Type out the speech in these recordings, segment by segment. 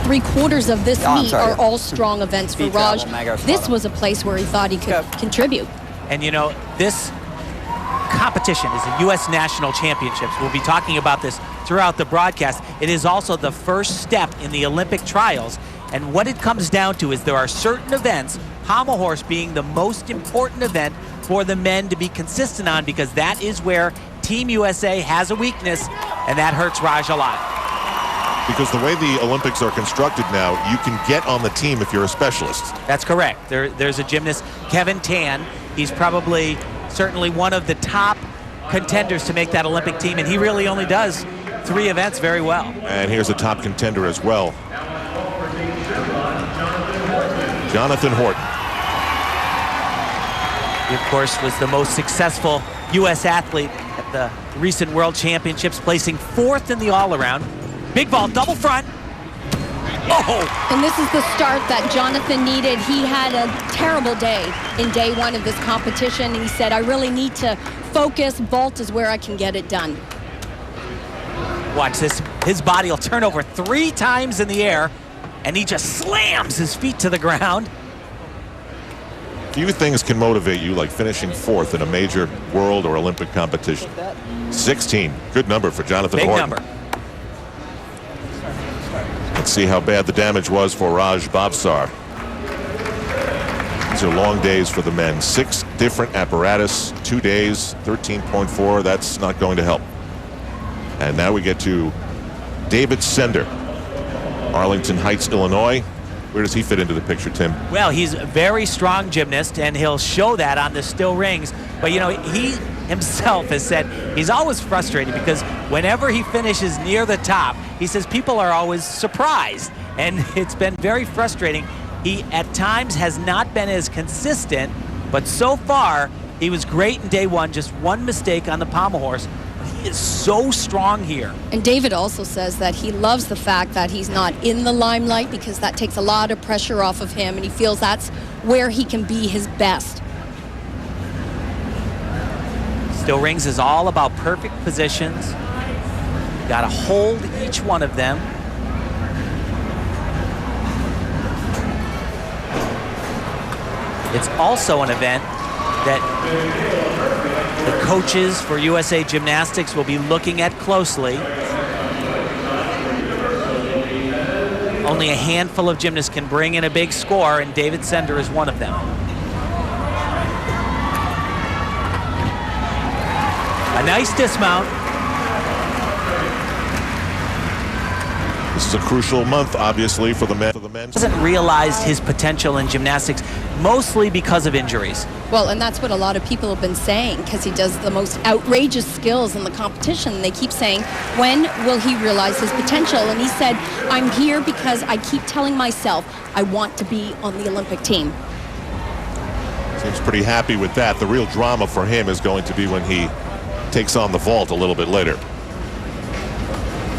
3/4 of this meet are all strong events for Raj. This was a place where he thought he could contribute. And you know, this competition is the U.S. National Championships. We'll be talking about this throughout the broadcast. It is also the first step in the Olympic trials. And what it comes down to is there are certain events, pommel horse being the most important event for the men to be consistent on, because that is where Team USA has a weakness, and that hurts Raj a lot. Because the way the Olympics are constructed now, you can get on the team if you're a specialist. That's correct. There's a gymnast, Kevin Tan. He's probably certainly one of the top contenders to make that Olympic team, and he really only does 3 events very well. And here's a top contender as well. Jonathan Horton. He, of course, was the most successful U.S. athlete at the recent World Championships, placing 4th in the all-around. Big ball, double front. Oh! And this is the start that Jonathan needed. He had a terrible day in day 1 of this competition. And he said, I really need to focus. Vault is where I can get it done. Watch this. His body will turn over 3 times in the air, and he just slams his feet to the ground. Few things can motivate you like finishing 4th in a major world or Olympic competition. 16, good number for Jonathan Horton. Big number. Let's see how bad the damage was for Raj Bhavsar. These are long days for the men. 6 different apparatus, 2 days, 13.4. That's not going to help. And now we get to David Sender, Arlington Heights, Illinois. Where does he fit into the picture, Tim? Well, he's a very strong gymnast, and he'll show that on the still rings. But, you know, he himself has said he's always frustrated because whenever he finishes near the top, he says people are always surprised. And it's been very frustrating. He, at times, has not been as consistent, but so far, he was great in day 1, just 1 mistake on the pommel horse. He is so strong here. And David also says that he loves the fact that he's not in the limelight, because that takes a lot of pressure off of him, and he feels that's where he can be his best. Still rings is all about perfect positions. You got to hold each one of them. It's also an event that the coaches for USA Gymnastics will be looking at closely. Only a handful of gymnasts can bring in a big score, and David Sender is one of them. A nice dismount. This is a crucial month, obviously, for the men. Hasn't realized his potential in gymnastics, mostly because of injuries. Well, and that's what a lot of people have been saying, because he does the most outrageous skills in the competition. They keep saying, when will he realize his potential? And he said, I'm here because I keep telling myself I want to be on the Olympic team. Seems pretty happy with that. The real drama for him is going to be when he takes on the vault a little bit later.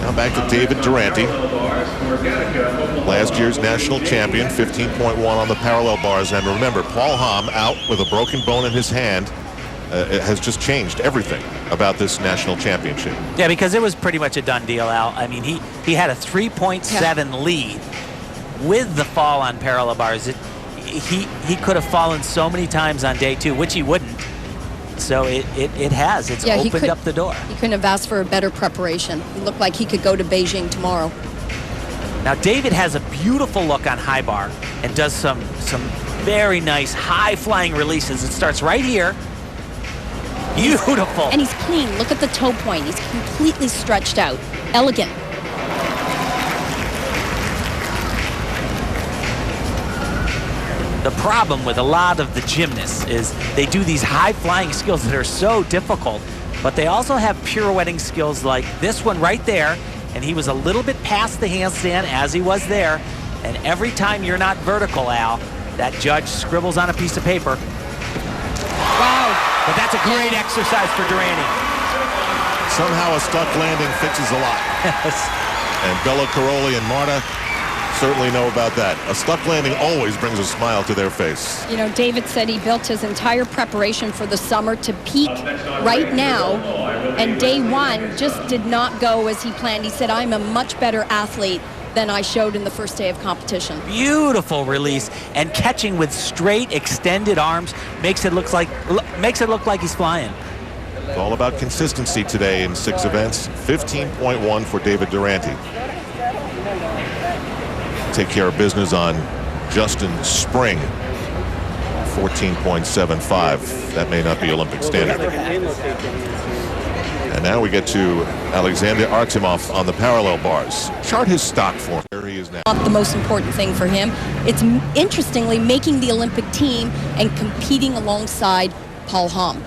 Now back to David Durante, last year's national champion, 15.1 on the parallel bars. And remember, Paul Hamm, out with a broken bone in his hand, has just changed everything about this national championship. Yeah, because it was pretty much a done deal, Al. I mean, he had a 3.7 lead with the fall on parallel bars. He could have fallen so many times on day 2, which he wouldn't. So it has. It's opened up the door. He couldn't have asked for a better preparation. He looked like he could go to Beijing tomorrow. Now, David has a beautiful look on high bar and does some very nice high-flying releases. It starts right here. Beautiful. And he's clean. Look at the toe point. He's completely stretched out. Elegant. The problem with a lot of the gymnasts is they do these high-flying skills that are so difficult, but they also have pirouetting skills like this one right there, and he was a little bit past the handstand as he was there, and every time you're not vertical, Al, that judge scribbles on a piece of paper. Wow. But that's a great exercise for Durante. Somehow a stuck landing fixes a lot. Yes. And Bella Caroli and Marta certainly know about that. A stuck landing always brings a smile to their face. You know, David said he built his entire preparation for the summer to peak right now, and day 1 just did not go as he planned. He said, I'm a much better athlete than I showed in the first day of competition. Beautiful release, and catching with straight extended arms makes it look like he's flying. It's all about consistency today in 6 events. 15.1 for David Durante. Take care of business on Justin Spring. 14.75. That may not be Olympic standard. And now we get to Alexander Artemov on the parallel bars. Chart his stock form. There he is now. Not the most important thing for him. It's interestingly making the Olympic team and competing alongside Paul Hamm.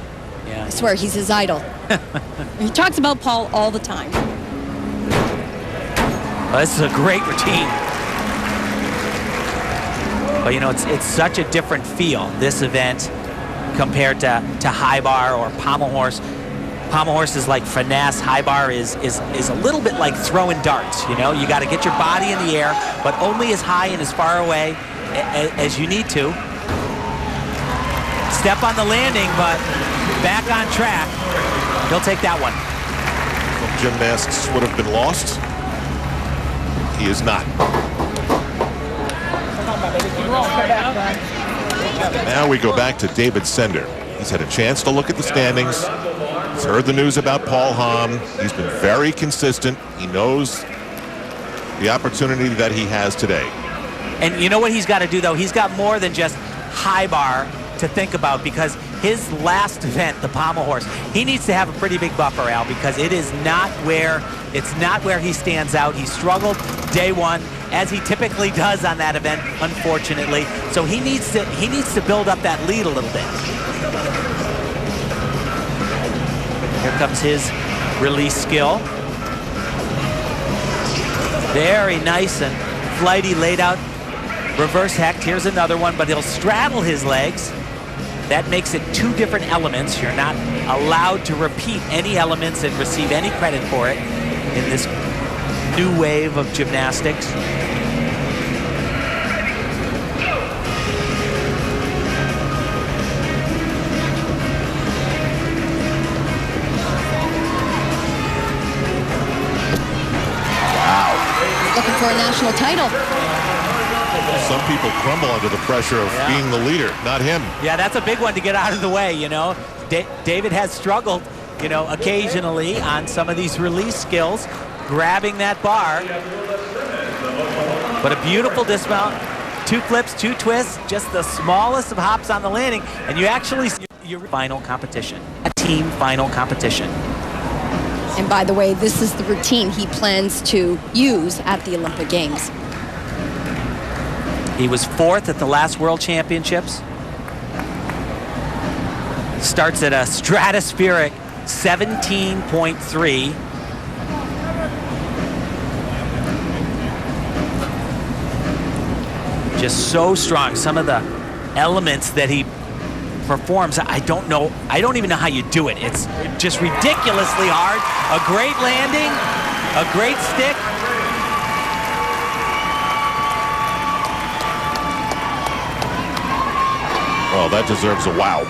Yeah. I swear he's his idol. He talks about Paul all the time. Well, this is a great routine. But you know, it's such a different feel, this event, compared to high bar or pommel horse. Pommel horse is like finesse. High bar is a little bit like throwing darts. You know, you got to get your body in the air, but only as high and as far away as you need to. Step on the landing, but back on track. He'll take that one. Gymnasts would have been lost. He is not. Now we go back to David Sender. He's had a chance to look at the standings. He's heard the news about Paul Hamm. He's been very consistent. He knows the opportunity that he has today. And you know what he's got to do, though? He's got more than just high bar to think about, because his last event, the pommel horse, he needs to have a pretty big buffer, Al, because it's not where he stands out. He struggled day one, as he typically does on that event, unfortunately. So he needs to build up that lead a little bit. Here comes his release skill. Very nice and flighty, laid out reverse hecht. Here's another one, but he'll straddle his legs. That makes it 2 different elements. You're not allowed to repeat any elements and receive any credit for it in this new wave of gymnastics. Looking for a national title. Some people crumble under the pressure of being the leader, not him. Yeah, that's a big one to get out of the way, you know. David has struggled, you know, occasionally on some of these release skills, grabbing that bar. But a beautiful dismount. 2 flips, 2 twists, just the smallest of hops on the landing, and you actually see your final competition, a team final competition. And by the way, this is the routine he plans to use at the Olympic Games. He was 4th at the last World Championships. Starts at a stratospheric 17.3. Just so strong. Some of the elements that he performs, I don't even know how you do it. It's just ridiculously hard. A great landing, a great stick. Well, that deserves a wow.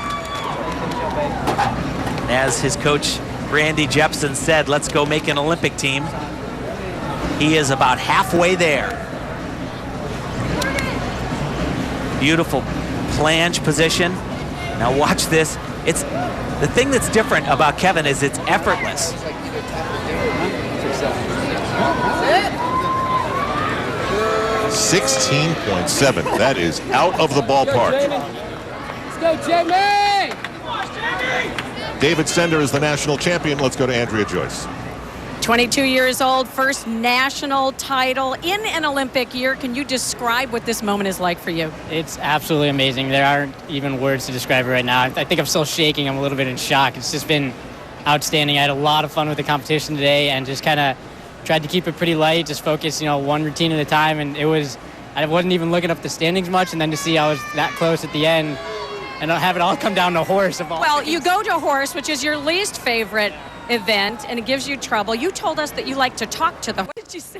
As his coach, Randy Jepson, said, let's go make an Olympic team. He is about halfway there. Beautiful flange position. Now watch this. It's the thing that's different about Kevin is it's effortless. 16.7. That is out of the ballpark. Let's go, Jamie! David Sender is the national champion. Let's go to Andrea Joyce. 22 years old, first national title in an Olympic year. Can you describe what this moment is like for you? It's absolutely amazing. There aren't even words to describe it right now. I think I'm still shaking. I'm a little bit in shock. It's just been outstanding. I had a lot of fun with the competition today and just kind of tried to keep it pretty light, just focus, one routine at a time. And I wasn't even looking up the standings much, and then to see I was that close at the end and have it all come down to horse. Well, you go to horse, which is your least favorite event, and it gives you trouble. You told us that you like to talk to the. What did you say